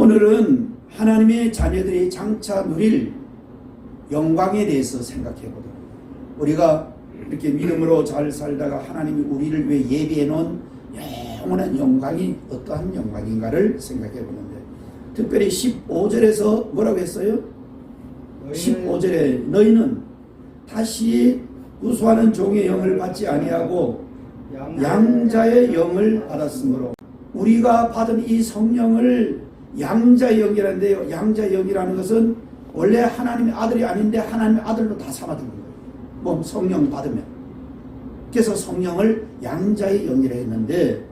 오늘은 하나님의 자녀들이 장차 누릴 영광에 대해서 생각해 보도록 합니다. 우리가 이렇게 믿음으로 잘 살다가 하나님이 우리를 위해 예비해 놓은 영원한 영광이 어떠한 영광인가를 생각해 보는데, 특별히 15절에서 뭐라고 했어요? 15절에 너희는 다시 구수하는 종의 영을 받지 아니하고 양자의 영을 받았으므로, 우리가 받은 이 성령을 양자의 영이라는데요, 양자의 영이라는 것은 원래 하나님의 아들이 아닌데 하나님의 아들로 다 삼아주는 거예요. 뭐 성령 받으면. 그래서 성령을 양자의 영이라 했는데,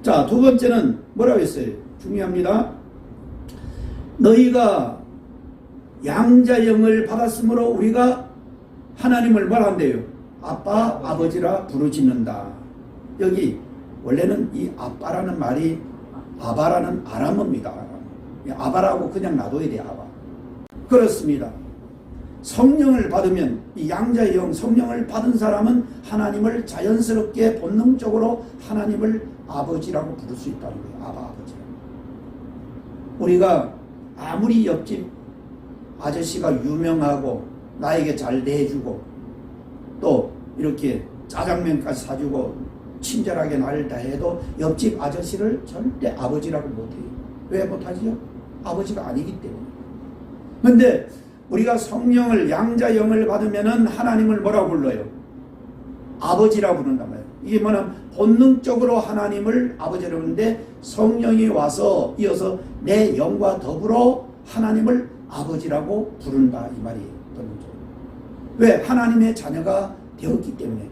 자, 두 번째는 뭐라고 했어요? 중요합니다. 너희가 양자의 영을 받았으므로 우리가 하나님을 뭐라 한대요? 아빠, 아버지라 부르짖는다. 여기 원래는 이 아빠라는 말이 아바라는 아람어입니다. 아바라고 그냥 놔둬야 돼요. 아바. 그렇습니다. 성령을 받으면, 이 양자의 영, 성령을 받은 사람은 하나님을 자연스럽게 본능적으로 하나님을 아버지라고 부를 수 있다는 거예요. 아바, 아버지. 우리가 아무리 옆집 아저씨가 유명하고 나에게 잘 대해주고 또 이렇게 짜장면까지 사주고 친절하게 나를 다해도 옆집 아저씨를 절대 아버지라고 못해요. 왜 못하지요? 아버지가 아니기 때문에. 그런데 우리가 성령을, 양자영을 받으면은 하나님을 뭐라고 불러요? 아버지라고 부른단 말이에요. 이게 뭐냐면 본능적으로 하나님을 아버지라고 부르는데, 성령이 와서 이어서 내 영과 더불어 하나님을 아버지라고 부른다, 이 말이에요. 본능적으로. 왜? 하나님의 자녀가 되었기 때문에.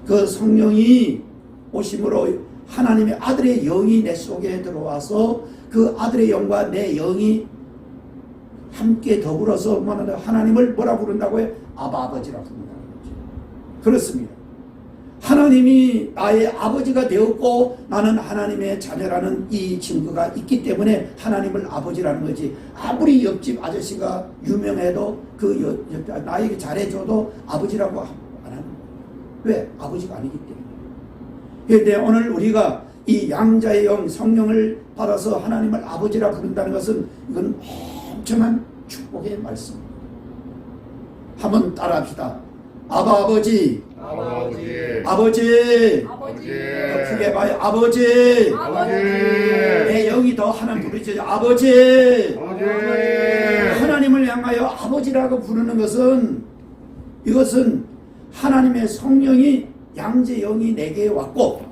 그 성령이 오심으로 하나님의 아들의 영이 내 속에 들어와서 그 아들의 영과 내 영이 함께 더불어서 하나님을 뭐라 부른다고요? 아바, 아버지라고 부른다는 거죠. 그렇습니다. 하나님이 나의 아버지가 되었고 나는 하나님의 자녀라는 이 증거가 있기 때문에 하나님을 아버지라는 거지, 아무리 옆집 아저씨가 유명해도 나에게 잘해줘도 아버지라고 안 하는 거예요. 왜? 아버지가 아니기 때문에. 그런데 오늘 우리가 이 양자의 영, 성령을 받아서 하나님을 아버지라 부른다는 것은 이건 엄청난 축복의 말씀입니다. 한번 따라합시다. 아바, 아버지. 아버지. 아버지. 아버지. 더 크게 봐요. 아버지. 아버지. 내 영이 더 하나님 부르짖어요. 아버지. 아버지. 하나님을 향하여 아버지라고 부르는 것은, 이것은 하나님의 성령이, 양자의 영이 내게 왔고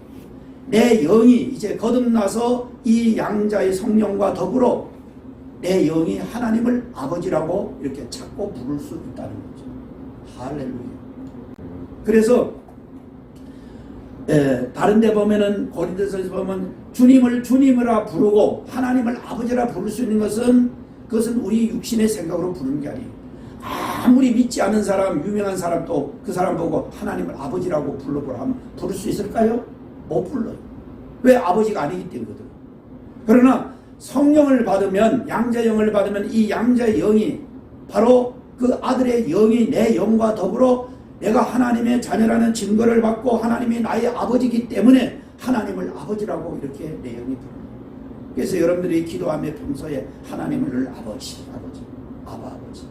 내 영이 이제 거듭나서 이 양자의 성령과 더불어 내 영이 하나님을 아버지라고 이렇게 찾고 부를 수 있다는 거죠. 할렐루야. 그래서 다른 데 보면은, 고린도서에서 보면 주님을 주님이라 부르고 하나님을 아버지라 부를 수 있는 것은, 그것은 우리 육신의 생각으로 부르는 게 아니에요. 아무리 믿지 않는 사람, 유명한 사람도 그 사람 보고 하나님을 아버지라고 불러보라 하면 부를 수 있을까요? 못 불러요. 왜? 아버지가 아니기 때문이거든. 그러나 성령을 받으면, 양자의 영을 받으면 이 양자의 영이 바로 그 아들의 영이 내 영과 더불어 내가 하나님의 자녀라는 증거를 받고 하나님이 나의 아버지이기 때문에 하나님을 아버지라고 이렇게 내 영이 부릅니다. 그래서 여러분들이 기도하며 평소에 하나님을 아버지, 아버지, 아바, 아버지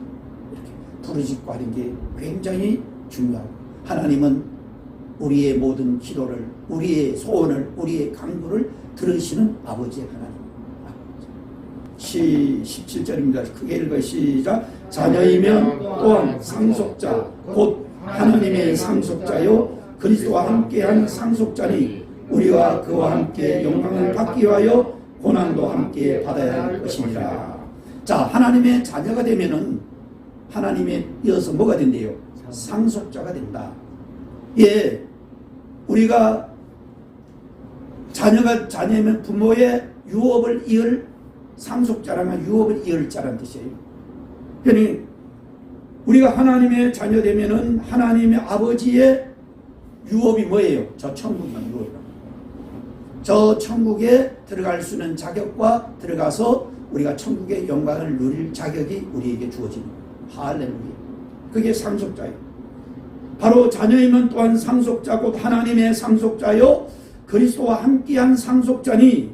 이렇게 부르짖고 하는 게 굉장히 중요하고, 하나님은 우리의 모든 기도를, 우리의 소원을, 우리의 간구를 들으시는 아버지의 하나님. 17절입니다. 크게 읽어 시작. 자녀이면 또한 상속자, 곧 하나님의 상속자요 그리스도와 함께한 상속자니 우리와 그와 함께 영광을 받기 위하여 고난도 함께 받아야 할 것이니라. 자, 하나님의 자녀가 되면은 하나님의 이어서 뭐가 된대요? 상속자가 된다. 예, 우리가 자녀면 부모의 유업을 이을, 상속자라면 유업을 이을 자라는 뜻이에요. 그러니 우리가 하나님의 자녀 되면은 하나님의 아버지의 유업이 뭐예요? 저 천국만 유업이라고. 저 천국에 들어갈 수 있는 자격과 들어가서 우리가 천국의 영광을 누릴 자격이 우리에게 주어집니다. 할렐루야. 그게 상속자예요. 바로 자녀이면 또한 상속자, 곧 하나님의 상속자요 그리스도와 함께한 상속자니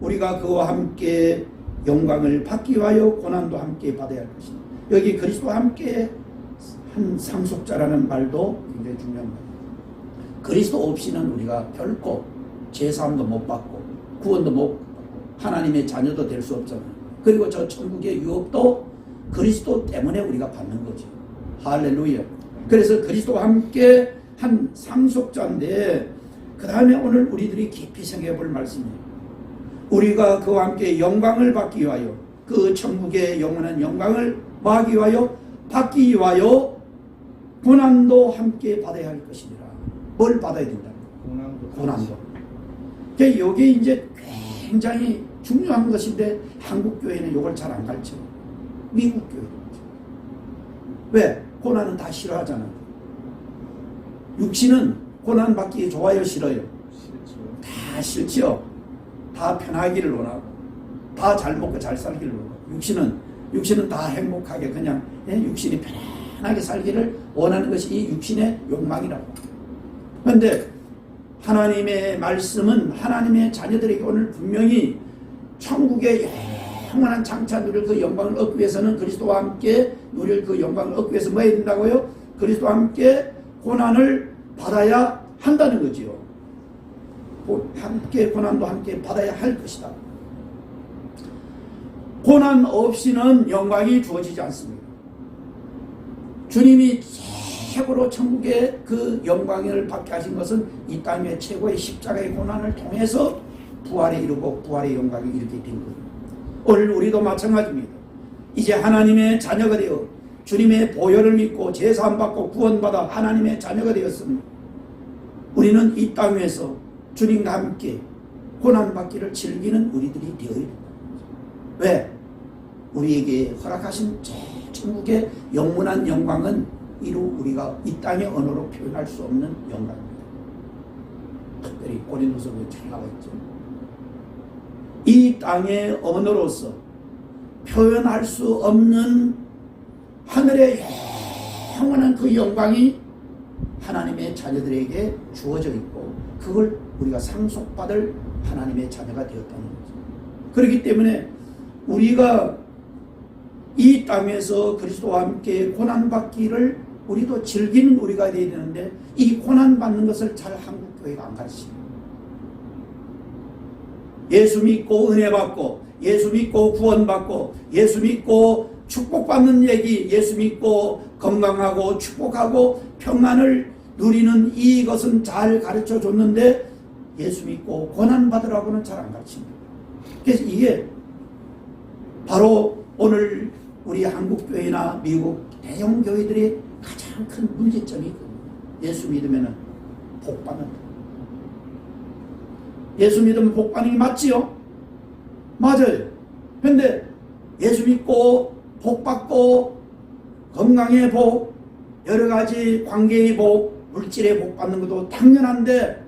우리가 그와 함께 영광을 받기 위하여 고난도 함께 받아야 할 것이다. 여기 그리스도와 함께 한 상속자라는 말도 굉장히 중요한 말이에요. 그리스도 없이는 우리가 결코 제사함도 못 받고 구원도 못 받고 하나님의 자녀도 될 수 없잖아요. 그리고 저 천국의 유업도 그리스도 때문에 우리가 받는 거죠. 할렐루야. 그래서 그리스도와 함께 한 상속자인데, 그 다음에 오늘 우리들이 깊이 생각해 볼 말씀이에요. 우리가 그와 함께 영광을 받기 위하여, 그 천국의 영원한 영광을 받기 위하여 고난도 함께 받아야 할 것이니라. 뭘 받아야 된다? 고난도. 여기 이제 굉장히 중요한 것인데 한국 교회는 이걸 잘 안 가르쳐. 미국 교회. 왜? 고난은 다 싫어하잖아요. 육신은 고난 받기 좋아요, 싫어요? 다 싫지요. 다 편하기를 원하고, 다 잘 먹고 잘 살기를 원하고, 육신은 다 행복하게 그냥 육신이 편안하게 살기를 원하는 것이 이 육신의 욕망이라고. 그런데 하나님의 말씀은 하나님의 자녀들에게 오늘 분명히 천국의 영원한 장차 누릴 그 영광을 얻기 위해서는 그리스도와 함께 누릴 그 영광을 얻기 위해서 뭐 해야 된다고요? 그리스도와 함께 고난을 받아야 한다는 거지요. 함께 고난도 함께 받아야 할 것이다. 고난 없이는 영광이 주어지지 않습니다. 주님이 최고로 천국의 그 영광을 받게 하신 것은 이 땅의 최고의 십자가의 고난을 통해서 부활에 이르고 부활의 영광이 이렇게 된 거예요. 오늘 우리도 마찬가지입니다. 이제 하나님의 자녀가 되어 주님의 보혈을 믿고 제사함 받고 구원받아 하나님의 자녀가 되었습니다. 우리는 이 땅에서 주님과 함께 고난받기를 즐기는 우리들이 되어야 된다. 왜? 우리에게 허락하신 천국의 영원한 영광은 이루 우리가 이 땅의 언어로 표현할 수 없는 영광입니다. 특별히 고린도서에 잘 나와 있죠. 이 땅의 언어로서 표현할 수 없는 하늘의 영원한 그 영광이 하나님의 자녀들에게 주어져 있고, 그걸 우리가 상속받을 하나님의 자녀가 되었다는 거죠. 그렇기 때문에 우리가 이 땅에서 그리스도와 함께 고난받기를 우리도 즐기는 우리가 되어야 되는데, 이 고난받는 것을 잘 한국교회가 안 가르칩니다. 예수 믿고 은혜 받고, 예수 믿고 구원받고, 예수 믿고 축복받는 얘기, 예수 믿고 건강하고 축복하고 평안을 누리는 이것은 잘 가르쳐 줬는데, 예수 믿고 고난받으라고는 잘 안 가르칩니다. 그래서 이게 바로 오늘 우리 한국교회나 미국 대형교회들이 가장 큰 문제점이 있거든요. 예수 믿으면 복 받는다. 예수 믿으면 복 받는 게 맞지요? 맞아요. 그런데 예수 믿고 복 받고 건강의 복, 여러 가지 관계의 복, 물질의 복 받는 것도 당연한데,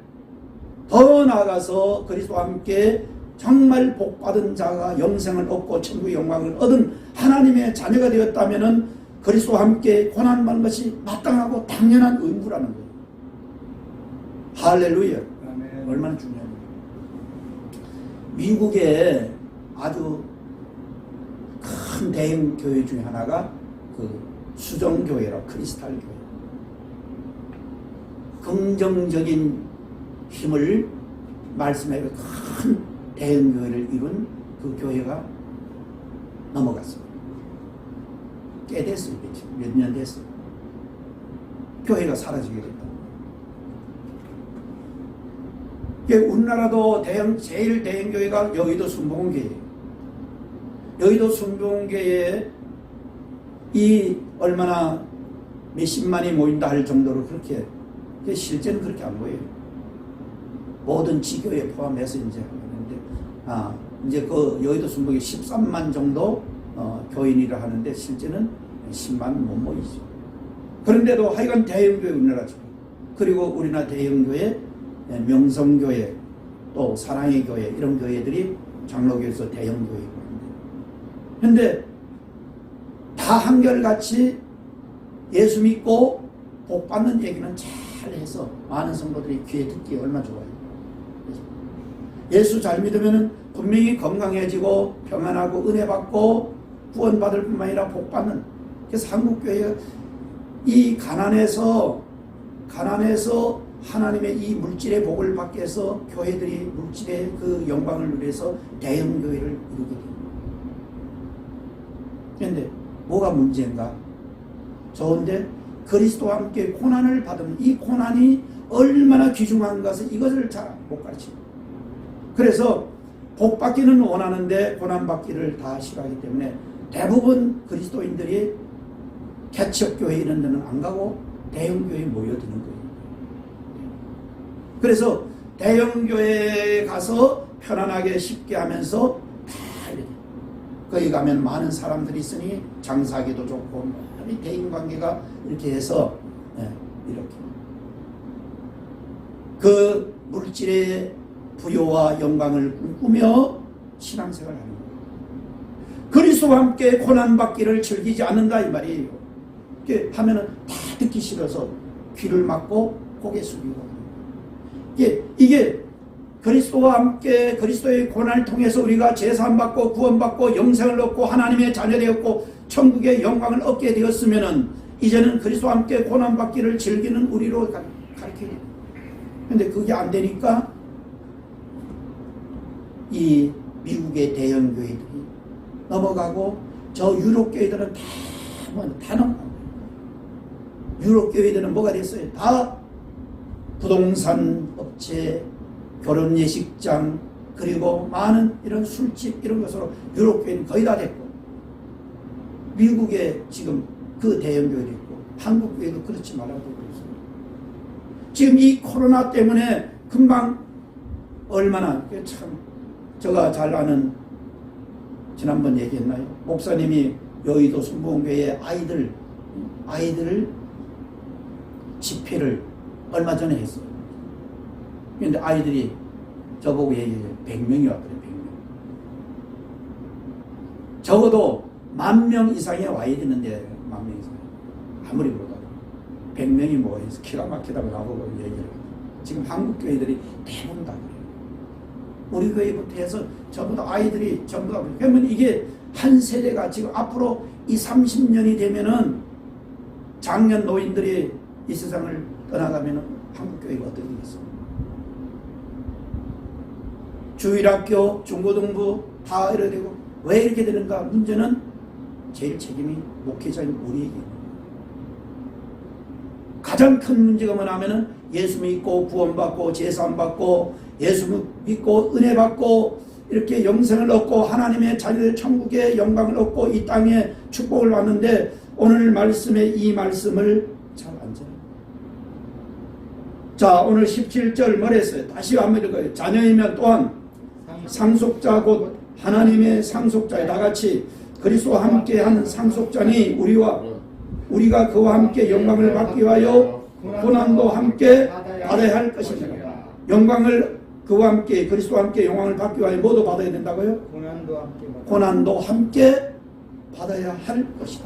더 나아가서 그리스도와 함께 정말 복받은 자가 영생을 얻고 천국의 영광을 얻은 하나님의 자녀가 되었다면 그리스도와 함께 고난받는 것이 마땅하고 당연한 의무라는 거예요. 할렐루야. 아멘. 얼마나 중요합니까? 미국의 아주 큰 대형 교회 중에 하나가 그 수정교회라, 크리스탈 교회. 긍정적인 힘을 말씀하여 큰 대형 교회를 이룬 그 교회가 넘어갔습니다. 꽤 됐어요. 몇 년 됐어요. 교회가 사라지게 됐다. 우리나라도 제일 대형 교회가 여의도 순복음교회예요. 여의도 순복음교회에 이 얼마나 몇십만이 모인다 할 정도로 그렇게, 실제는 그렇게 안 보여요. 모든 지교에 포함해서 이제 하는데, 이제 그 여의도 순복음에 13만 정도 교인이라 하는데 실제는 10만 못 모이죠. 그런데도 하여간 대형교회 우리나라죠. 그리고 우리나라 대형교회, 명성교회, 또 사랑의 교회, 이런 교회들이 장로교에서 대형교회고 하는데, 근데 다 한결같이 예수 믿고 복 받는 얘기는 잘 해서 많은 성도들이 귀에 듣기 얼마나 좋아요. 예수 잘 믿으면 분명히 건강해지고 평안하고 은혜 받고 구원받을 뿐만 아니라 복 받는. 그래서 한국교회가 이 가난해서 하나님의 이 물질의 복을 받기 위해서 교회들이 물질의 그 영광을 누려서 대형교회를 이루게 됩니다. 그런데 뭐가 문제인가? 좋은데 그리스도와 함께 고난을 받으면 이 고난이 얼마나 귀중한 것을 이것을 잘 못 가르칩니다. 그래서 복 받기는 원하는데 고난 받기를 다 싫어하기 때문에 대부분 그리스도인들이 개척교회 이런 데는 안 가고 대형교회에 모여드는 거예요. 그래서 대형교회에 가서 편안하게 쉽게 하면서 다 이렇게 거기 가면 많은 사람들이 있으니 장사하기도 좋고 대인관계가 이렇게 해서 이렇게 그 물질의 부요와 영광을 꿈꾸며 신앙생활을 하는 거예요. 그리스도와 함께 고난받기를 즐기지 않는다 이 말이에요. 이렇게 하면은 다 듣기 싫어서 귀를 막고 고개 숙이고 이게 그리스도와 함께 그리스도의 고난을 통해서 우리가 제사함받고 구원받고 영생을 얻고 하나님의 자녀되었고 천국의 영광을 얻게 되었으면은 이제는 그리스도와 함께 고난받기를 즐기는 우리로 가르쳐야 돼요. 근데 그게 안 되니까 이 미국의 대형 교회들이 넘어가고 저 유럽 교회들은 다 넘어가고 유럽 교회들은 뭐가 됐어요? 다 부동산 업체, 결혼 예식장, 그리고 많은 이런 술집 이런 것으로 유럽 교회는 거의 다 됐고 미국에 지금 그 대형 교회도 있고 한국 교회도 그렇지 말라고 그랬어요. 지금 이 코로나 때문에 금방 얼마나 참 제가 잘 아는 지난번 얘기했나요? 목사님이 여의도 순복음교회 아이들 집회를 얼마 전에 했어요. 그런데 아이들이 저보고 얘기해요. 100명이 왔더래. 100명. 적어도 10,000명 이상이 와야 되는데 10,000명 이상 아무리 못하고 100명이 모여서 기가 막히다고 나보고 얘기를 해요. 지금 한국 교회들이 대부분 다 그래요. 우리 교회부터 해서 전부 다 아이들이 전부 다 그러면 이게 한 세대가 지금 앞으로 이 30년이 되면은 장년 노인들이 이 세상을 떠나가면은 한국 교회가 어떻게 되겠습니까? 주일학교, 중고등부 다 이래 되고 왜 이렇게 되는가? 문제는 제일 책임이 목회자인 우리에게. 가장 큰 문제가 뭐냐면은 예수 믿고 구원받고 제사함 받고 예수 믿고 은혜 받고 이렇게 영생을 얻고 하나님의 자녀의 천국의 영광을 얻고 이 땅에 축복을 받는데 오늘 말씀에 이 말씀을 잘 안 전해요. 자, 오늘 17절 뭐랬어요? 다시 한번 읽어요. 자녀이면 또한 상속자 곧 하나님의 상속자에 다같이 그리스도와 함께하는 상속자니 우리가 그와 함께 영광을 받기 위하여 고난도 함께 받아야 할 것입니다. 영광을 그와 함께 그리스도와 함께 영광을 받기 위하여 뭐도 받아야 된다고요? 고난도 함께 받아야 할 것이다.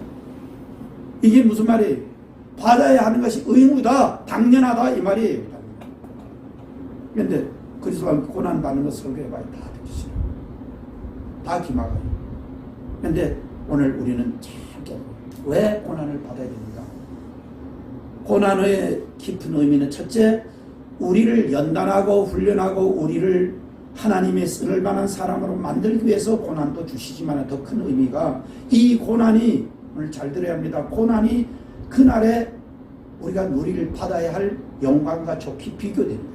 이게 무슨 말이에요? 받아야 하는 것이 의무다, 당연하다 이 말이에요. 그런데 그리스도와 함께 고난 받는 것 설교해봐야 다 듣기 싫어. 다 기막아요. 그런데 오늘 우리는 참 왜 고난을 받아야 됩니까? 고난의 깊은 의미는 첫째, 우리를 연단하고 훈련하고 우리를 하나님의 쓸 만한 사람으로 만들기 위해서 고난도 주시지만 더 큰 의미가 이 고난이 오늘 잘 들어야 합니다. 고난이 그날에 우리가 누리를 받아야 할 영광과 좋게 비교되는 거예요.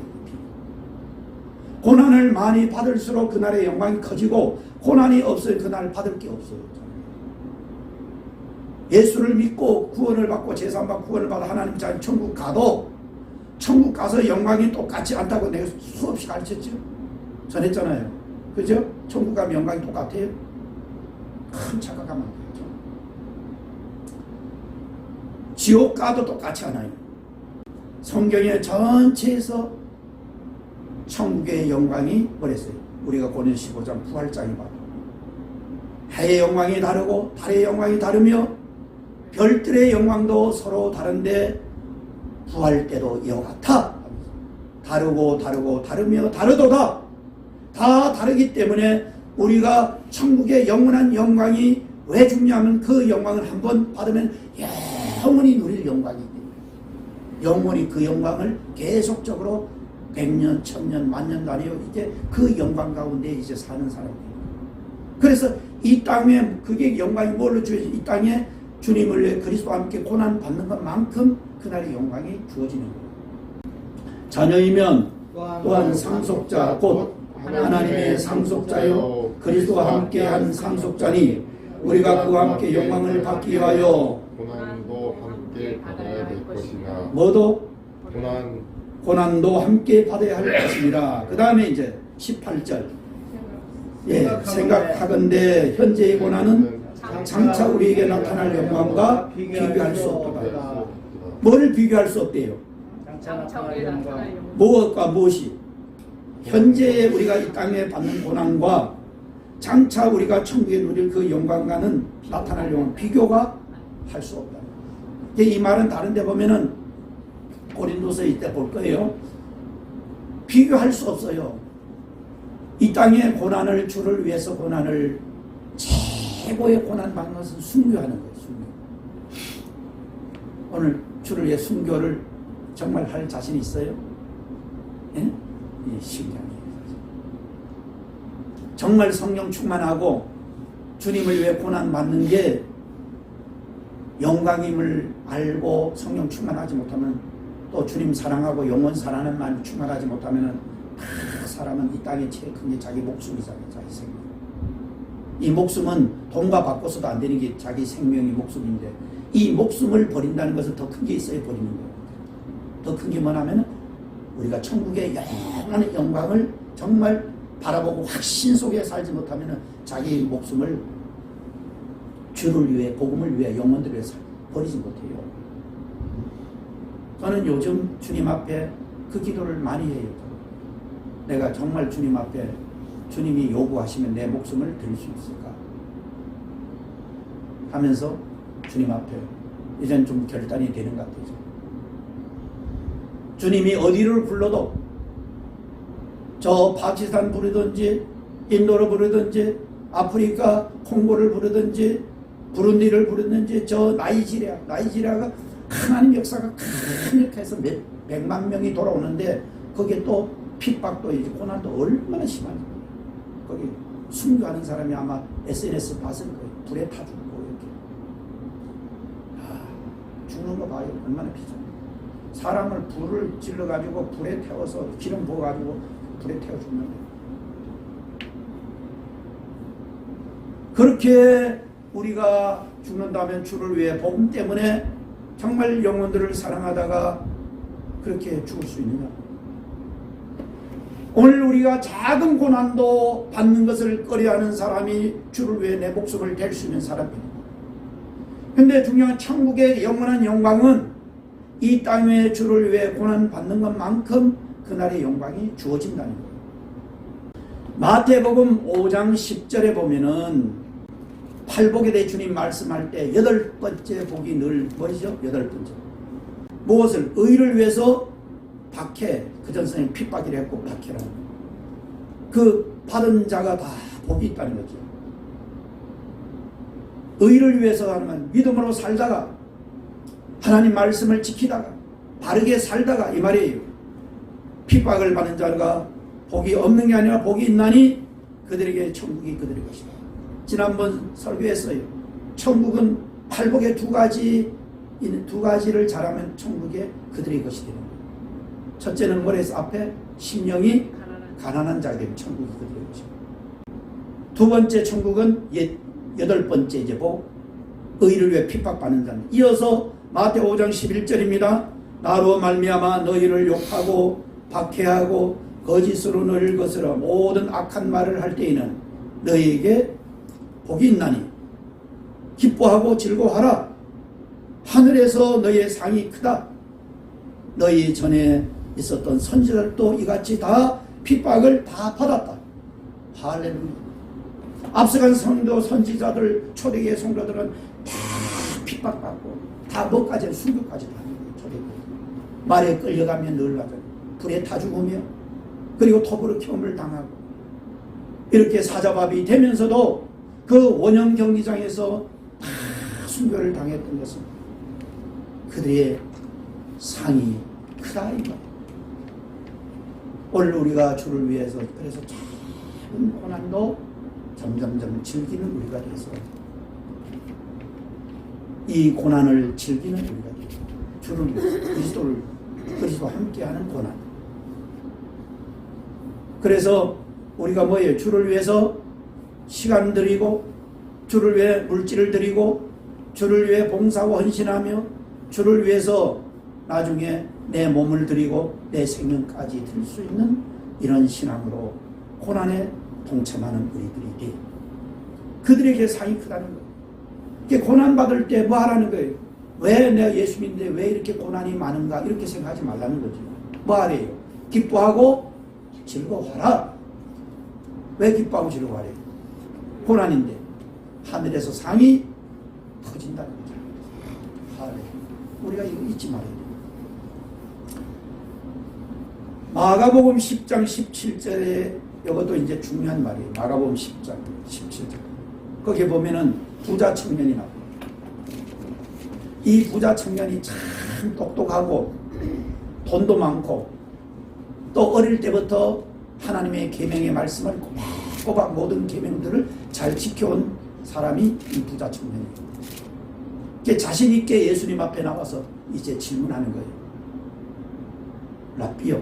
고난을 많이 받을수록 그날의 영광이 커지고 고난이 없어요. 그날 받을 게 없어요. 예수를 믿고 구원을 받고 제사함받고 구원을 받아 하나님 자녀 천국 가도 천국 가서 영광이 똑같지 않다고 내가 수없이 가르쳤죠. 전했잖아요. 그죠? 천국 가면 영광이 똑같아요. 큰 착각하면 안 되죠. 지옥 가도 똑같지 않아요. 성경의 전체에서 천국의 영광이 뭐랬어요? 우리가 고린도 15장 부활장이 봐도 해의 영광이 다르고 달의 영광이 다르며 별들의 영광도 서로 다른데 부활 때도 이와 같아. 다르고 다르며 다르도다. 다 다르기 때문에 우리가 천국의 영원한 영광이 왜 중요하면 그 영광을 한번 받으면 영원히 누릴 영광이기 때문에 영원히 그 영광을 계속적으로 100년, 1000년, 만년 단위로 이제 그 영광 가운데 이제 사는 사람이에요. 그래서 이 땅에 그게 영광이 뭘로 주어지지? 이 땅에 주님을 위해 그리스도와 함께 고난 받는 것만큼 그날의 영광이 주어지는 거예요. 자녀이면 또한 상속자 곧 하나님의 상속자요 그리스도와 함께한 상속자니 우리가 그와 함께 영광을 받기 위하여 고난도 함께 받아야 될 것이나 뭐도? 고난 고난도 함께 받아야 할 것이니라. 그 다음에 이제 18절 생각하건대 현재의 고난은 장차 우리에게 나타날 영광과 비교할 수 없도다. 뭐를 비교할 수 없대요? 장차 우리에게 나타날 영광. 무엇과 무엇이? 현재 우리가 이 땅에 받는 고난과 장차 우리가 천국에 누릴 그 영광과는 나타날 영광 비교가 할 수 없다. 이 말은 다른 데 보면은 고린도서 이때 볼 거예요. 비교할 수 없어요. 이 땅의 고난을 주를 위해서 고난을 최고의 고난 받는 것은 순교하는 거예요. 순교. 오늘 주를 위해 순교를 정말 할 자신 있어요? 예? 이 심장이에요. 정말 성령 충만하고 주님을 위해 고난 받는 게 영광임을 알고 성령 충만하지 못하면 또 주님 사랑하고 영원 사랑하는 마음 충만하지 못하면 사람은 이 땅에 제일 큰 게 자기 목숨이잖아요. 자기 생명. 이 목숨은 돈과 바꿔서도 안 되는 게 자기 생명이 목숨인데 이 목숨을 버린다는 것은 더 큰 게 있어야 버리는 거예요. 더 큰 게 뭐냐면 우리가 천국의 영원한 영광을 정말 바라보고 확신 속에 살지 못하면 자기 목숨을 주를 위해 복음을 위해 영혼들을 위해 버리지 못해요. 저는 요즘 주님 앞에 그 기도를 많이 해요. 내가 정말 주님 앞에 주님이 요구하시면 내 목숨을 드릴 수 있을까 하면서 주님 앞에 이젠 좀 결단이 되는 것 같아요. 주님이 어디를 불러도 저 파키스탄 부르든지 인도를 부르든지 아프리카 콩고를 부르든지 부룬디를 부르든지 저 나이지리아가 하나님 역사가 이렇게 해서 백만 명이 돌아오는데 거기에 또 핍박도 이제 고난도 얼마나 심한지 거기 순교하는 사람이 아마 SNS 봤을 거예요. 불에 타 죽고 이렇게 죽는 거 봐요. 얼마나 비참해. 사람을 불을 질러 가지고 불에 태워서 기름 부어 가지고 불에 태워 죽는 거예요. 그렇게 우리가 죽는다면 주를 위해 복음 때문에 정말 영혼들을 사랑하다가 그렇게 죽을 수 있느냐? 오늘 우리가 작은 고난도 받는 것을 꺼려하는 사람이 주를 위해 내 목숨을 댈 수 있는 사람입니다. 근데 중요한 천국의 영원한 영광은 이 땅에 주를 위해 고난 받는 것만큼 그날의 영광이 주어진다는 거예요. 마태복음 5장 10절에 보면은 팔복에 대해 주님 말씀할 때 8번째 복이 늘 뭐죠? 8번째. 무엇을? 의를 위해서 박해. 그 전선에 핍박이라 했고 박해라는 거예요. 그 받은 자가 다 복이 있다는 거죠. 의를 위해서 하는 믿음으로 살다가 하나님 말씀을 지키다가 바르게 살다가 이 말이에요. 핍박을 받는 자가 복이 없는 게 아니라 복이 있나니 그들에게 천국이 그들의 것이다. 지난번 설교했어요. 천국은 팔복의 두 가지를 잘하면 천국에 그들의 것이 되는 거예요. 첫째는 뭐래서 앞에 심령이 가난한 자가 되면 천국이 그들의 것이고, 두 번째 천국은 8번째 이제 복, 의를 위해 핍박받는 자는. 이어서 마태 5장 11절입니다. 나로 말미암아 너희를 욕하고 박해하고 거짓으로 너희를 거스러 모든 악한 말을 할 때에는 너희에게 복이 있나니 기뻐하고 즐거워하라. 하늘에서 너희의 상이 크다. 너희 전에 있었던 선지자들도 이같이 다 핍박을 다 받았다. 할렐루야. 앞서간 성도 선지자들 초대교회 성도들은 다 핍박받고 다 뭐까지 순교까지 받는 거예요. 초대교회 말에 끌려가면 늘 가죠. 불에 타 죽으며 그리고 톱으로 켬을 당하고 이렇게 사자밥이 되면서도 그 원형 경기장에서 다 순교를 당했던 것은 그들의 상이 크다 이거. 오늘 우리가 주를 위해서 그래서 작은 고난도 점점점 즐기는 우리가 돼서 이 고난을 즐기는 우리가 돼서 주를 위해서 그리스도와 함께하는 고난. 그래서 우리가 뭐예요? 주를 위해서 시간 드리고 주를 위해 물질을 드리고 주를 위해 봉사하고 헌신하며 주를 위해서 나중에 내 몸을 드리고 내 생명까지 드릴 수 있는 이런 신앙으로 고난에 동참하는 우리들이 돼. 그들에게 상이 크다는 거예요. 이렇게 고난받을 때 뭐 하라는 거예요? 왜 내가 예수 믿는데 왜 이렇게 고난이 많은가 이렇게 생각하지 말라는 거죠. 뭐 하래요? 기뻐하고 즐거워하라. 왜 기뻐하고 즐거워하래요? 고난인데 하늘에서 상이 터진다는 거죠. 하래. 우리가 이거 잊지 말아야 돼요. 마가복음 10장 17절에 이것도 이제 중요한 말이에요. 마가복음 10장 17절. 거기에 보면은 부자 청년이 나와요. 이 부자 청년이 참 똑똑하고 돈도 많고 또 어릴 때부터 하나님의 계명의 말씀을 꼬박꼬박 모든 계명들을 잘 지켜온 사람이 이 부자 청년이에요. 자신 있게 예수님 앞에 나와서 이제 질문하는 거예요. 라삐요,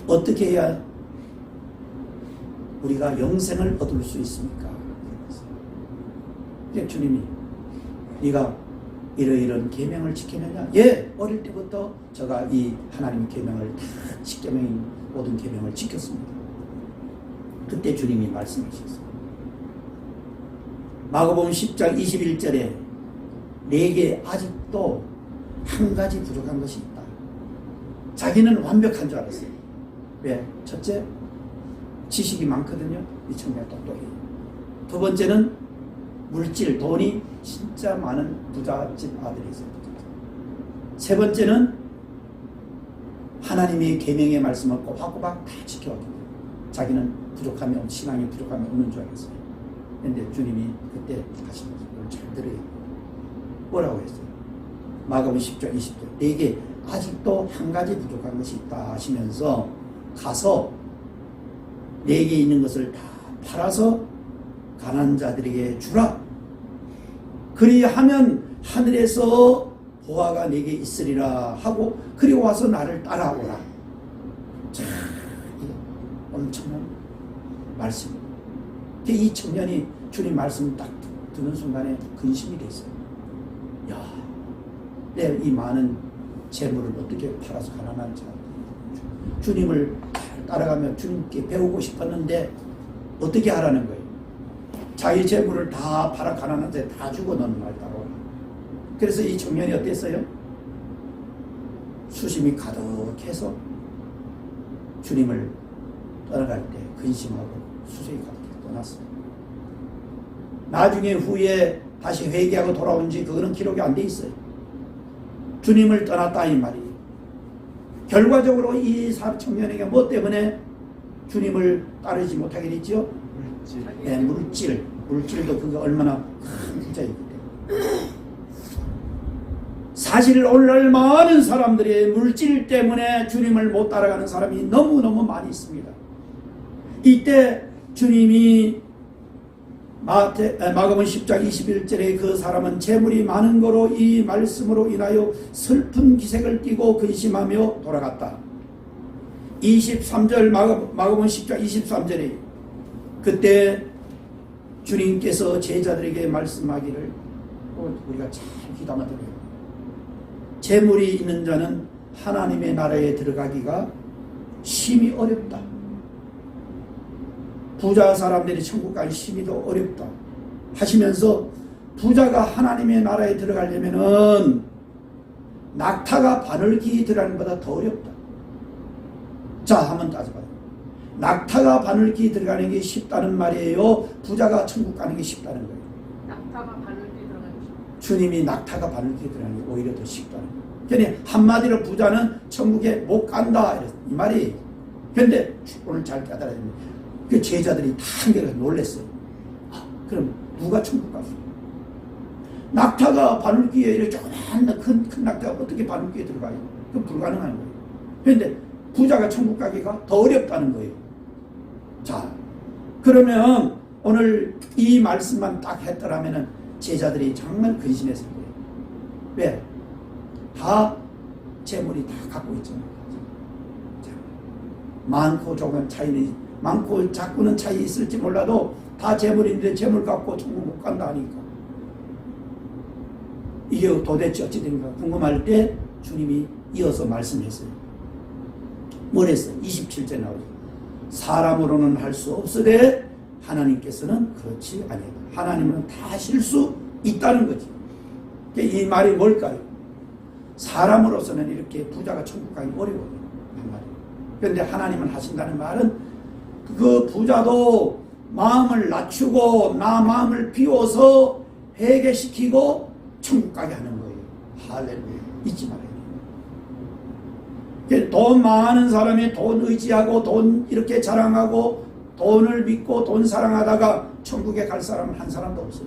어떻게 해야 우리가 영생을 얻을 수 있습니까? 주님이 네가 이러이런 계명을 지키느냐? 예, 어릴 때부터 제가 이 하나님 계명을 다 10계명인 모든 계명을 지켰습니다. 그때 주님이 말씀하셨어요. 마가복음 10장 21절에 내게 아직도 한 가지 부족한 것이 있다. 자기는 완벽한 줄 알았어요. 왜? 첫째, 지식이 많거든요. 이 청년 똑똑해요. 두 번째는 물질, 돈이 진짜 많은 부잣집 아들이 있어요. 세 번째는 하나님의 계명의 말씀을 꼬박꼬박 다 지켜왔거든요. 자기는 부족하면, 신앙이 부족하면 없는 줄 알았어요. 그런데 주님이 그때 하시면서 이걸 잘 들어요. 뭐라고 했어요? 마가복음 10장 20절 내게 아직도 한 가지 부족한 것이 있다 하시면서 가서 내게 있는 것을 다 팔아서 가난한 자들에게 주라. 그리하면 하늘에서 보화가 내게 있으리라 하고 그리고 와서 나를 따라오라. 자, 엄청난 말씀입니다. 이 청년이 주님 말씀 딱 듣는 순간에 근심이 됐어요. 야, 내 이 많은 재물을 어떻게 팔아서 가난한 자 주님을 따라가며 주님께 배우고 싶었는데 어떻게 하라는 거예요? 자기 재물을 다 팔아 가난한 자에 다 주고 너는 날 따라오라. 그래서 이 청년이 어땠어요? 수심이 가득해서 주님을 떠나갈 때 근심하고 수색이 가득해서 떠났어요. 나중에 후에 다시 회개하고 돌아온지 그거는 기록이 안 돼 있어요. 주님을 떠났다 이 말이에요. 결과적으로 이 청년에게 뭐 때문에 주님을 따르지 못하게 됐죠? 네, 물질도 그게 얼마나 큰 부자이기 때문에. 사실 오늘날 많은 사람들이 물질 때문에 주님을 못 따라가는 사람이 너무너무 많이 있습니다. 이때 주님이 마가복음 10장 21절에 그 사람은 재물이 많은 거로 이 말씀으로 인하여 슬픈 기색을 띠고 근심하며 돌아갔다. 23절 마가복음 10장 23절에 그때 주님께서 제자들에게 말씀하기를 우리가 잘 귀담아 들어요. 재물이 있는 자는 하나님의 나라에 들어가기가 심히 어렵다. 부자 사람들이 천국 가기 심히 더 어렵다 하시면서 부자가 하나님의 나라에 들어가려면은 낙타가 바늘기 들어가는 것보다 더 어렵다. 자, 한번 따져봐요. 낙타가 바늘기 들어가는 게 쉽다는 말이에요? 부자가 천국 가는 게 쉽다는 거예요? 낙타가 바늘기 들어가는 게 주님이 낙타가 바늘기 들어가는 게 오히려 더 쉽다는 거예요. 그러니 한마디로 부자는 천국에 못 간다 이 말이에요. 그런데 오늘 잘 깨달아야 됩니다. 그 제자들이 다 한결같이 놀랐어요. 아, 그럼 누가 천국 갔어? 낙타가 바늘귀에 이렇게 조그만 큰 낙타가 어떻게 바늘귀에 들어가요? 그건 불가능한 거예요. 그런데 부자가 천국 가기가 더 어렵다는 거예요. 자, 그러면 오늘 이 말씀만 딱 했더라면 제자들이 정말 근심했을 거예요. 왜? 다 재물이 다 갖고 있잖아요. 자, 많고 적은 차이는, 많고 작고는 차이 있을지 몰라도 다 재물인데 재물 갖고 천국 못 간다 하니까 이게 도대체 어찌 된가 궁금할 때 주님이 이어서 말씀했어요. 뭘 했어요? 27절 나오죠. 사람으로는 할 수 없으되 하나님께서는 그렇지 아니에요. 하나님은 다 하실 수 있다는 거지. 이 말이 뭘까요? 사람으로서는 이렇게 부자가 천국 가기 어려워요. 그런데 하나님은 하신다는 말은 그 부자도 마음을 낮추고 나 마음을 비워서 회개시키고 천국 가게 하는 거예요. 할렐루야. 잊지 말아요. 돈 많은 사람이 돈 의지하고 돈 이렇게 자랑하고 돈을 믿고 돈 사랑하다가 천국에 갈 사람은 한 사람도 없어요.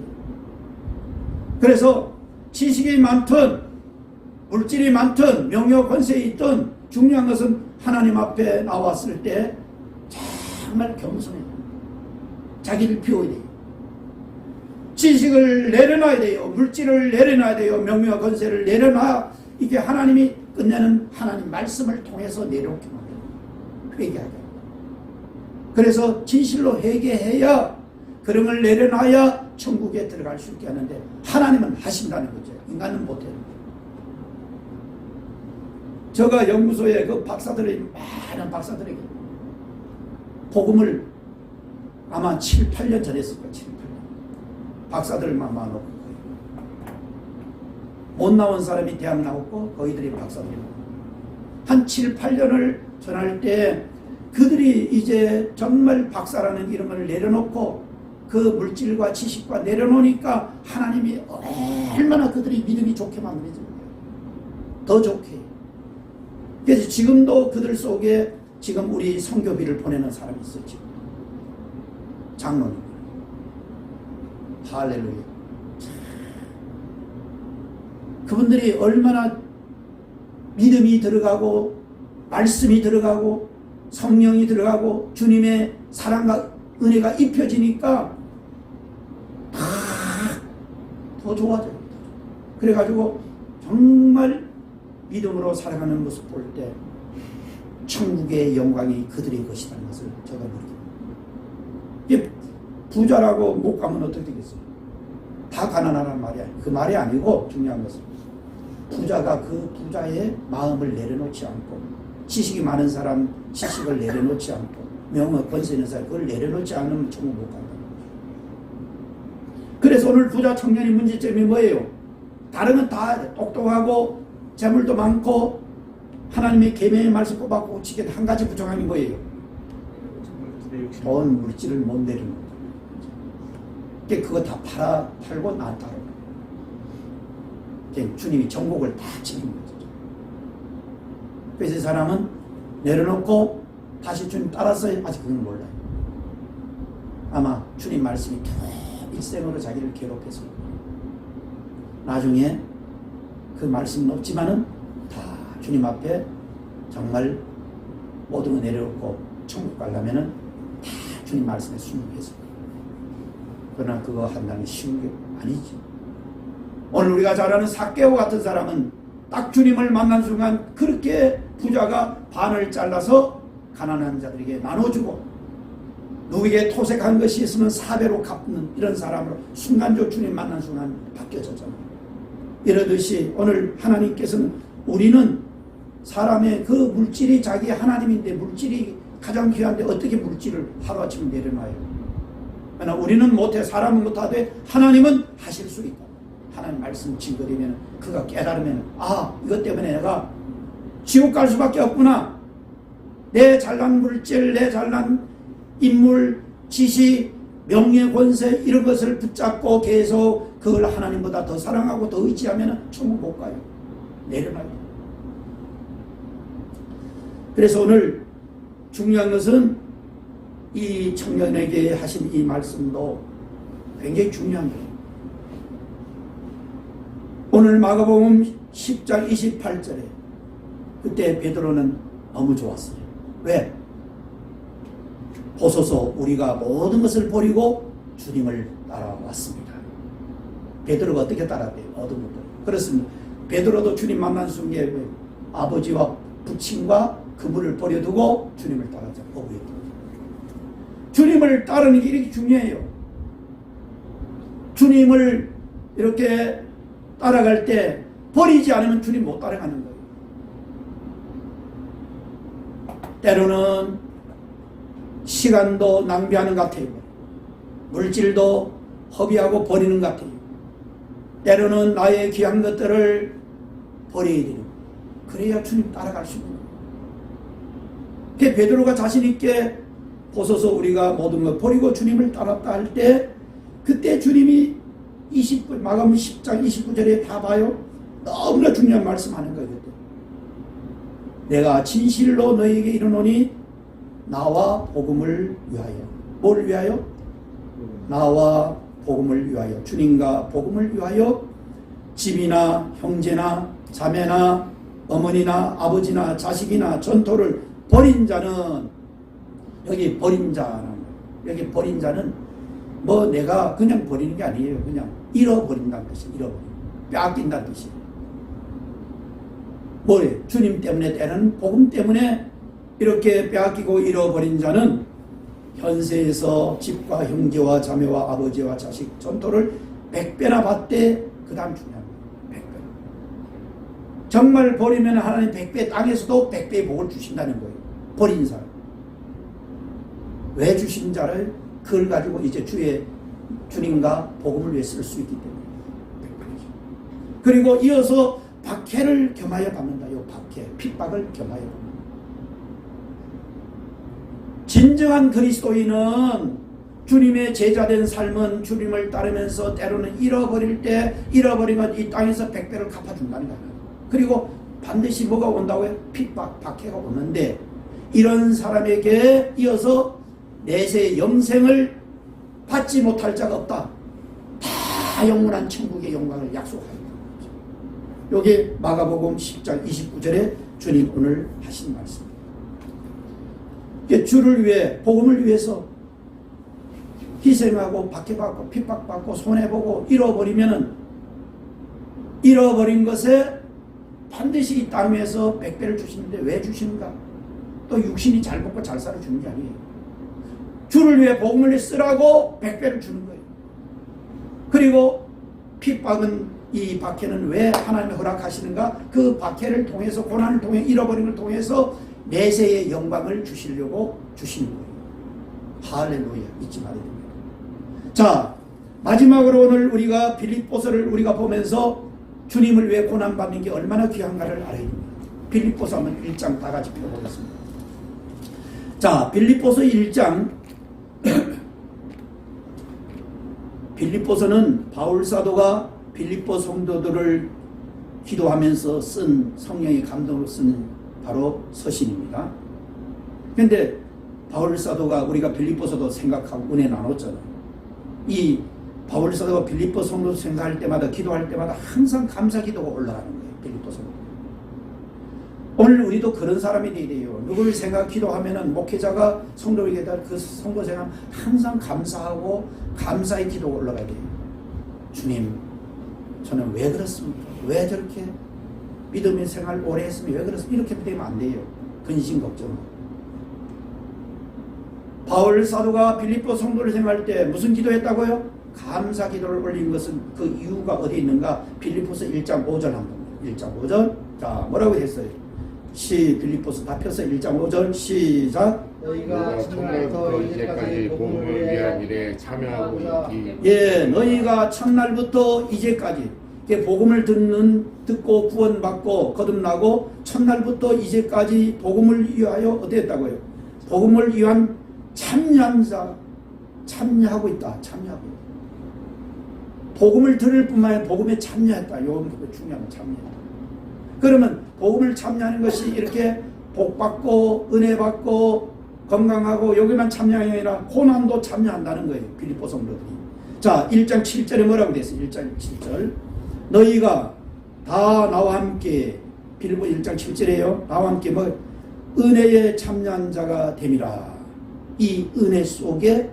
그래서 지식이 많든 물질이 많든 명예와 권세에 있든 중요한 것은 하나님 앞에 나왔을 때 정말 겸손해요. 자기를 비워야 돼요. 지식을 내려놔야 돼요. 물질을 내려놔야 돼요. 명예와 권세를 내려놔야 이게 하나님이 끝내는 하나님 말씀을 통해서 내려오게 만들어요. 회개하게. 그래서 진실로 회개해야 그런 걸 내려놔야 천국에 들어갈 수 있게 하는데 하나님은 하신다는 거죠. 인간은 못해요. 제가 연구소에 그 박사들이 많은 박사들에게 복음을 아마 7, 8년 전에 했을 거예요. 7, 8년. 박사들만 많았고 못 나온 사람이 대학 나왔고 거기들이 박사들이 한 7, 8년을 전할 때 그들이 이제 정말 박사라는 이름을 내려놓고 그 물질과 지식과 내려놓으니까 하나님이 얼마나 그들이 믿음이 좋게 만들어진 거예요. 더 좋게. 그래서 지금도 그들 속에 지금 우리 선교비를 보내는 사람이 있어요. 지금. 장로님. 할렐루야. 그분들이 얼마나 믿음이 들어가고 말씀이 들어가고 성령이 들어가고 주님의 사랑과 은혜가 입혀지니까 더 좋아져요. 그래가지고 정말 믿음으로 살아가는 모습 볼 때 천국의 영광이 그들의 것이라는 것을 제가 느낍니다. 부자라고 못 가면 어떻게 되겠어요? 다 가난하라는 말이 아니에요. 그 말이 아니고 중요한 것은 부자가 그 부자의 마음을 내려놓지 않고 지식이 많은 사람 지식을 내려놓지 않고 명예 권세 있는 사람 그걸 내려놓지 않으면 천국 못 간다. 그래서 오늘 부자 청년의 문제점이 뭐예요? 다른 건 다 똑똑하고 재물도 많고 하나님의 계명의 말씀 뽑아고 지게 한 가지 부족한 게 뭐예요? 돈 물질을 못 내리는 거죠. 그거 다 팔고 나 따로. 주님이 정복을 다 지킨 거죠. 그래서 이 사람은 내려놓고 다시 주님 따랐어요? 아직 그건 몰라요. 아마 주님 말씀이 일생으로 자기를 괴롭혔을 거예요. 나중에 그 말씀은 없지만은 다 주님 앞에 정말 모든 거 내려놓고 천국 가려면은 다 주님 말씀에 순종했을 거예요. 그러나 그거 한다는 게 쉬운 게 아니지. 오늘 우리가 잘 아는 삭개오 같은 사람은 딱 주님을 만난 순간 그렇게 부자가 반을 잘라서 가난한 자들에게 나눠주고 누구에게 토색한 것이 있으면 4배로 갚는 이런 사람으로 순간적으로 주님 만난 순간 바뀌어졌잖아요. 이러듯이 오늘 하나님께서는 우리는 사람의 그 물질이 자기 하나님인데 물질이 가장 귀한데 어떻게 물질을 하루아침에 내려놔요? 그러나 우리는 못해. 사람은 못하되 하나님은 하실 수 있다. 하나님 말씀 증거되면 그가 깨달으면 이것 때문에 내가 지옥 갈 수밖에 없구나. 내 잘난 물질, 내 잘난 인물, 지식, 명예, 권세 이런 것을 붙잡고 계속 그걸 하나님보다 더 사랑하고 더 의지하면 천국 못 가요. 내려놔요. 그래서 오늘 중요한 것은 이 청년에게 하신 이 말씀도 굉장히 중요한 거예요. 오늘 마가복음 10장 28절에 그때 베드로는 너무 좋았어요. 왜? 보소서 우리가 모든 것을 버리고 주님을 따라왔습니다. 베드로가 어떻게 따라왔대요? 모든 것들. 그렇습니다. 베드로도 주님 만난 순간에 아버지와 부친과 그물을 버려두고 주님을 따랐죠. 주님을 따르는 게 이렇게 중요해요. 주님을 이렇게 따라갈 때 버리지 않으면 주님 못 따라가는 거예요. 때로는 시간도 낭비하는 것 같아요. 물질도 허비하고 버리는 것 같아요. 때로는 나의 귀한 것들을 버려야 돼요. 그래야 주님 따라갈 수 있는 거예요. 베드로가 자신 있게 보소서 우리가 모든 것 버리고 주님을 따랐다 할 때 그때 주님이 마가복음 10장 29절에 다 봐요. 너무나 중요한 말씀하는 거예요. 그때. 내가 진실로 너희에게 이르노니 나와 복음을 위하여. 뭘 위하여? 나와 복음을 위하여. 주님과 복음을 위하여 집이나 형제나 자매나 어머니나 아버지나 자식이나 전토를 버린 자는 여기 버린 자는 뭐 내가 그냥 버리는 게 아니에요. 그냥 잃어버린다는 뜻이에요. 빼앗긴다는 뜻이에요. 뭐래? 주님 때문에 때는 복음 때문에 이렇게 빼앗기고 잃어버린 자는 현세에서 집과 형제와 자매와 아버지와 자식 전토를 100배나 받되 그 다음 중요한 거예요. 100배. 정말 버리면 하나님 100배 땅에서도 100배의 복을 주신다는 거예요. 버린 사람. 왜 주신 자를 그걸 가지고 이제 주님과 복음을 위해 쓸 수 있기 때문에. 그리고 이어서 박해를 겸하여 받는다. 요 박해, 핍박을 겸하여 받는다. 진정한 그리스도인은 주님의 제자된 삶은 주님을 따르면서 때로는 잃어버린 건 이 땅에서 100배를 갚아준다는 거예요. 그리고 반드시 뭐가 온다고요? 핍박, 박해가 오는데 이런 사람에게 이어서 내세의 영생을 받지 못할 자가 없다. 다 영원한 천국의 영광을 약속하였다. 여기 마가복음 10장 29절에 주님 오늘 하신 말씀. 주를 위해 복음을 위해서 희생하고 박해받고 핍박받고 손해보고 잃어버린 것에 반드시 이 땅에서 100배를 주시는데 왜 주시는가? 또 육신이 잘 먹고 잘 살아 주는 게 아니에요. 주를 위해 복음을 쓰라고 100배를 주는 거예요. 그리고 핍박은 이 박해는 왜 하나님이 허락하시는가? 그 박해를 통해서 고난을 통해 잃어버린 걸 통해서 내세의 영광을 주시려고 주시는 거예요. 할렐루야. 잊지 말아야 됩니다. 자, 마지막으로 오늘 우리가 빌립보서를 우리가 보면서 주님을 위해 고난받는 게 얼마나 귀한가를 알아야 됩니다. 빌립보서 한번 1장 다 같이 펴보겠습니다. 자, 빌립보서 1장 빌립보서는 바울 사도가 빌립보 성도들을 기도하면서 쓴 성령의 감동으로 쓴 바로 서신입니다. 그런데 바울 사도가 우리가 빌립보서도 생각하고 은혜 나눴잖아요. 이 바울 사도가 빌립보 성도 생각할 때마다 기도할 때마다 항상 감사 기도가 올라가는 거예요. 빌립보 성도. 오늘 우리도 그런 사람이 되어야 돼요. 누구를 생각 기도하면은 목회자가 성도에게 그 성도 생각 항상 감사하고 감사의 기도가 올라가야 돼요. 주님, 저는 왜 그렇습니까? 왜 저렇게 믿음의 생활 오래 했으면 왜 그렇습니까? 이렇게 되면 안 돼요. 근심 걱정. 바울 사도가 빌립보 성도를 생각할 때 무슨 기도했다고요? 감사 기도를 올린 것은 그 이유가 어디 있는가? 빌립보서 1장 5절 한번. 1장 5절. 자, 뭐라고 했어요? 빌립보서 다 펴서 1장 5절 시작. 너희가 첫날부터 이제까지 복음을 위한 일에 참여하고 있기. 예, 너희가 첫날부터 이제까지 복음을 듣고 구원받고 거듭나고 첫날부터 이제까지 복음을 위하여 어땠다고요? 복음을 위한 참여하고 있다. 참여하고 있다. 복음을 들을 뿐만 아니라 복음에 참여했다. 요건 중요한 건 참여했다. 그러면 복음을 참여하는 것이 이렇게 복받고 은혜 받고 건강하고 여기만 참여하는 게 아니라 고난도 참여한다는 거예요. 빌립보 성도들이. 자, 1장 7절에 뭐라고 됐어요? 1장 7절. 너희가 다 나와 함께, 빌립보 1장 7절에요. 나와 함께 뭐 은혜에 참여한 자가 됨이라. 이 은혜 속에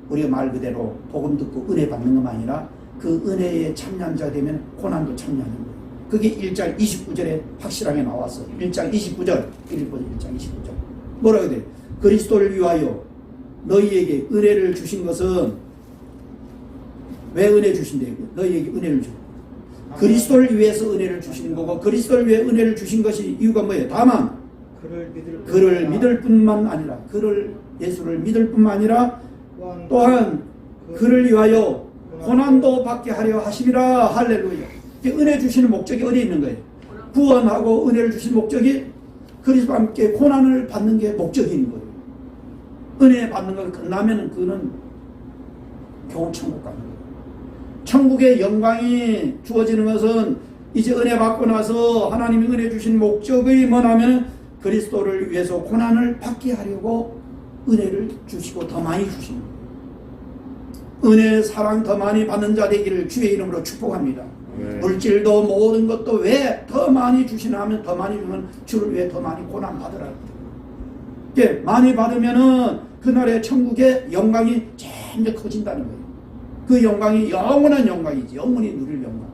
우리가 말 그대로 복음 듣고 은혜 받는 것만 아니라 그 은혜에 참여한 자가 되면 고난도 참여하는 거예요. 그게 1장 29절에 확실하게 나왔어요. 1장 29절, 빌립보 1장 29절. 뭐라고 해야 돼? 그리스도를 위하여 너희에게 은혜를 주신 것은, 왜 은혜 주신대요? 너희에게 은혜를 주. 그리스도를 위해서 은혜를 주시는 거고, 그리스도를 위해 은혜를 주신 것이 이유가 뭐예요? 다만 그를 믿을 뿐만 아니라, 그를 예수를 믿을 뿐만 아니라 또한 그를 위하여 고난도 받게 하려 하심이라. 할렐루야. 은혜 주시는 목적이 어디에 있는 거예요? 구원하고 은혜를 주신 목적이 그리스도와 함께 고난을 받는 게 목적이 있는 거예요. 은혜 받는 걸 끝나면 그는 겨우 천국 가는 거예요. 천국의 영광이 주어지는 것은 이제 은혜 받고 나서 하나님이 은혜 주신 목적이 뭐냐면 그리스도를 위해서 고난을 받게 하려고 은혜를 주시고 더 많이 주시는 거예요. 은혜 사랑 더 많이 받는 자 되기를 주의 이름으로 축복합니다. 네. 물질도 모든 것도 왜 더 많이 주시나 하면 더 많이 주면 주를 위해 더 많이 고난 받으라. 이게 많이 받으면은 그날의 천국의 영광이 점점 커진다는 거예요. 그 영광이 영원한 영광이지. 영원히 누릴 영광.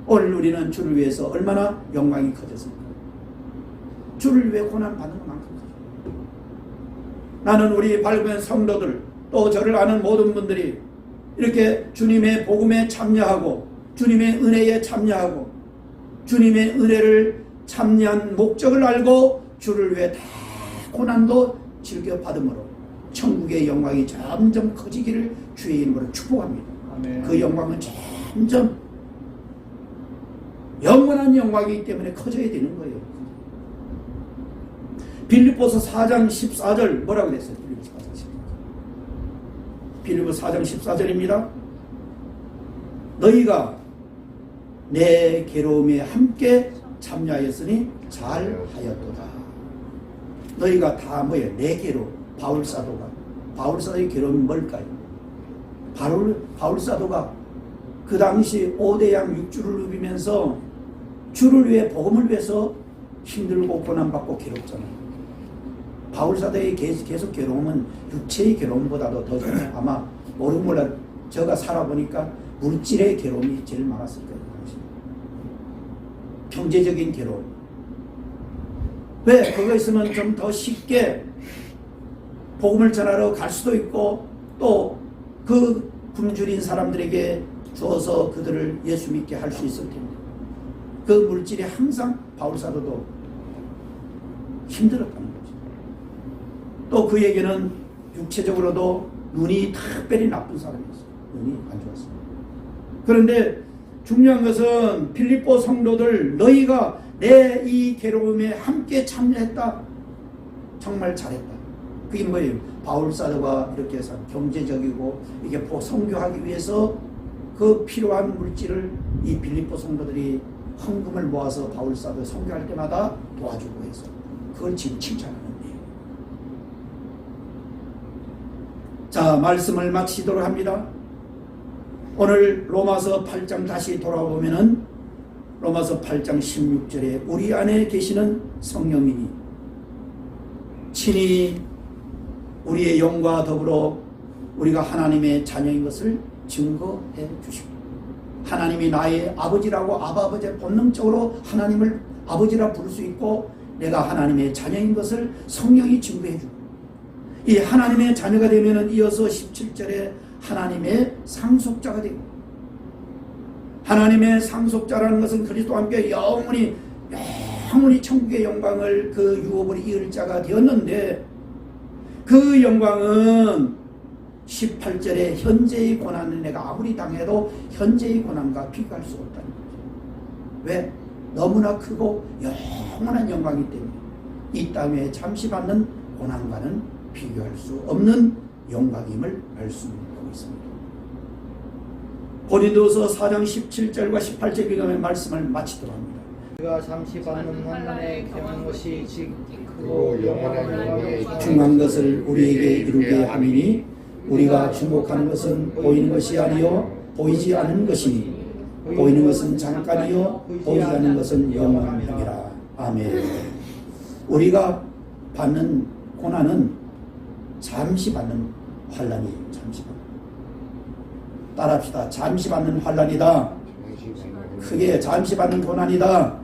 오늘 우리는 주를 위해서 얼마나 영광이 커졌습니까? 주를 위해 고난 받는 것만큼 커져. 나는 우리 밝은 성도들 또 저를 아는 모든 분들이 이렇게 주님의 복음에 참여하고 주님의 은혜에 참여하고 주님의 은혜를 참여한 목적을 알고 주를 위해 다 고난도 즐겨 받음으로 천국의 영광이 점점 커지기를 주의 이름으로 축복합니다. 아멘. 그 영광은 점점 영원한 영광이기 때문에 커져야 되는 거예요. 빌립보서 4장 14절 뭐라고 됐어요? 빌립보 4장 14절입니다. 너희가 내 괴로움에 함께 참여하였으니 잘하였도다. 너희가 다 뭐예요? 내 괴로움. 바울사도의 괴로움이 뭘까요? 바울사도가 그 당시 5대양 6주를 누비면서 주를 위해 복음을 위해서 힘들고 고난받고 괴롭잖아요. 바울사도의 계속 괴로움은 육체의 괴로움보다도 더 아마 몰라 제가 살아보니까 물질의 괴로움이 제일 많았을 거예요. 경제적인 괴로움. 왜? 그거 있으면 좀 더 쉽게 복음을 전하러 갈 수도 있고 또 그 굶주린 사람들에게 주어서 그들을 예수 믿게 할 수 있을 텐데 그 물질이 항상 바울사도도 힘들었다는 거죠. 또 그에게는 육체적으로도 눈이 특별히 나쁜 사람이었어요. 눈이 안 좋았어요. 그런데 중요한 것은 빌립보 성도들 너희가 내 이 괴로움에 함께 참여했다. 정말 잘했다. 그게 뭐예요? 바울사도가 이렇게 해서 경제적이고 이게 선교하기 위해서 그 필요한 물질을 이 빌립보 성도들이 헌금을 모아서 바울사도 선교할 때마다 도와주고 해서 그걸 지금 칭찬하는데. 자, 말씀을 마치도록 합니다. 오늘 로마서 8장 다시 돌아보면은 로마서 8장 16절에 우리 안에 계시는 성령님이 친히 우리의 영과 더불어 우리가 하나님의 자녀인 것을 증거해 주시고 하나님이 나의 아버지라고 아버지의 본능적으로 하나님을 아버지라 부를 수 있고 내가 하나님의 자녀인 것을 성령이 증거해 주고 이 하나님의 자녀가 되면은 이어서 17절에 하나님의 상속자가 되고 하나님의 상속자라는 것은 그리스도와 함께 영원히 천국의 영광을 그 유업을 이을 자가 되었는데 그 영광은 18절에 현재의 고난은 내가 아무리 당해도 현재의 고난과 비교할 수 없다는 거죠. 왜? 너무나 크고 영원한 영광이기 때문에 이 땅에 잠시 받는 고난과는 비교할 수 없는 영광임을 알 수 있습니다. 고린도서 4장 17절과 18절 읽으면 말씀을 마치도록 합니다. 우리가 잠시 받는 환난에 경한 것이 즉 크고 영원한 영광에 중한 것을 우리에게 이루게 함이니 우리가 주목하는 것은 보이는 것이 아니요 보이지 않는 것이니 보이는 것은 잠깐이요 보이지 않는 것은 영원함이니라. 아멘. 우리가 받는 고난은 잠시 받는 환난이에요. 잠시 받는. 따라합시다. 잠시 받는 환난이다. 크게 잠시 받는 고난이다.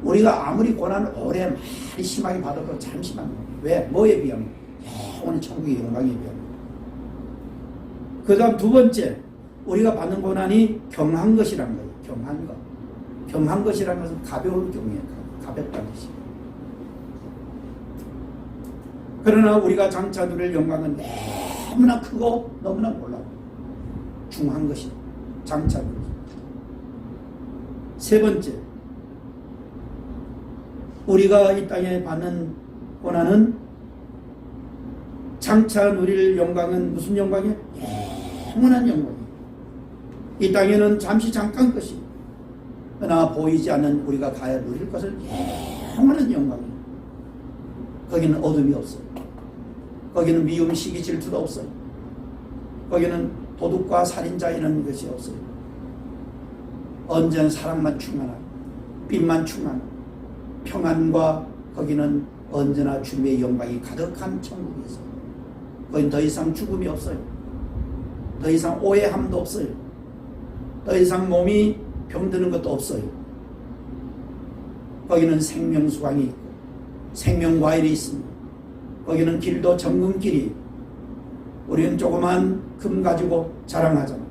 우리가 아무리 고난을 오래 많이 심하게 받아도 잠시 받는 거예요. 왜? 뭐에 비하면? 영원히 천국의 영광에 비하면. 그 다음 두 번째, 우리가 받는 고난이 경한 것이란 거예요. 경한 것. 경한 것이라는 것은 가벼운 경우예요. 가볍다는 뜻이에요. 그러나 우리가 장차 누릴 영광은 너무나 크고 너무나 놀라워. 중한 것이 장차 누릴. 세 번째, 우리가 이 땅에 받는 고난은 장차 누릴 영광은 무슨 영광이에요? 영원한 영광이에요. 이 땅에는 잠시 잠깐 것이 그러나 보이지 않는 우리가 가야 누릴 것은 영원한 영광이에요. 거기는 어둠이 없어요. 거기는 미움, 시기, 질투도 없어요. 거기는 도둑과 살인자 이런 것이 없어요. 언제나 사랑만 충만하고 빛만 충만하고 평안과 거기는 언제나 주님의 영광이 가득한 천국이었어요. 거긴 더 이상 죽음이 없어요. 더 이상 오해함도 없어요. 더 이상 몸이 병드는 것도 없어요. 거기는 생명수강이 있고 생명과일이 있습니다. 거기는 길도 정금길이. 우리는 조그만 금 가지고 자랑하잖아.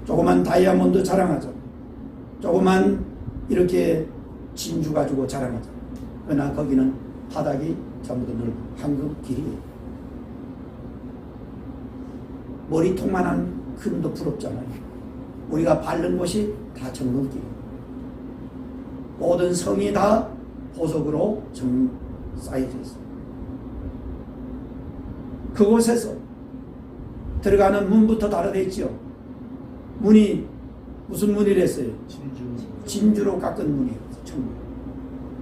조그만 다이아몬드 자랑하잖아. 조그만 이렇게 진주 가지고 자랑하잖아. 그러나 거기는 바닥이 전부 다 넓은 황금길이에요. 머리통만한 금도 부럽잖아요. 우리가 바른 곳이 다 정금길이에요. 모든 성이 다 보석으로 쌓여져 있어요. 그곳에서 들어가는 문부터 다르다 했지요. 문이 무슨 문이랬어요? 진주로 깎은 문이에요. 천국.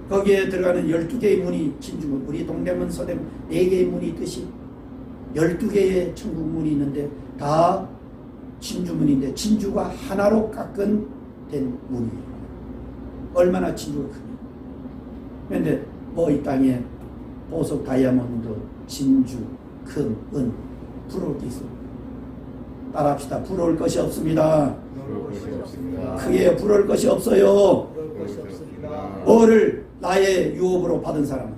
거기에 들어가는 12개의 문이 진주문. 우리 동대문, 서대문 4개의 문이 있듯이 12개의 천국 문이 있는데 다 진주문인데 진주가 하나로 깎은 된 문이에요. 얼마나 진주가 크냐. 그런데 뭐 이 땅에 보석, 다이아몬드, 진주, 금, 은 부러울 게 있습니다. 따라합시다. 부러울 것이 없습니다. 크게 부러울 것이 없어요. 뭐를 나의 유업으로 받은 사람은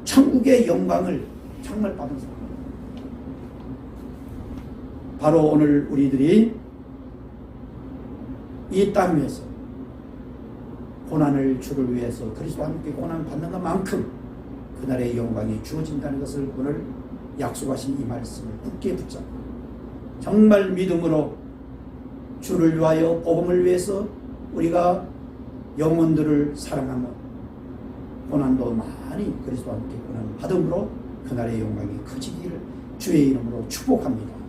천국의 영광을 정말 받은 사람. 바로 오늘 우리들이 이 땅 위에서 고난을 주를 위해서 그리스도와 함께 고난 받는 것만큼 그날의 영광이 주어진다는 것을 오늘 약속하신 이 말씀을 굳게 붙잡고 정말 믿음으로 주를 위하여 복음을 위해서 우리가 영혼들을 사랑하며 고난도 많이 그리스도와 함께 고난 받음으로 그날의 영광이 커지기를 주의 이름으로 축복합니다.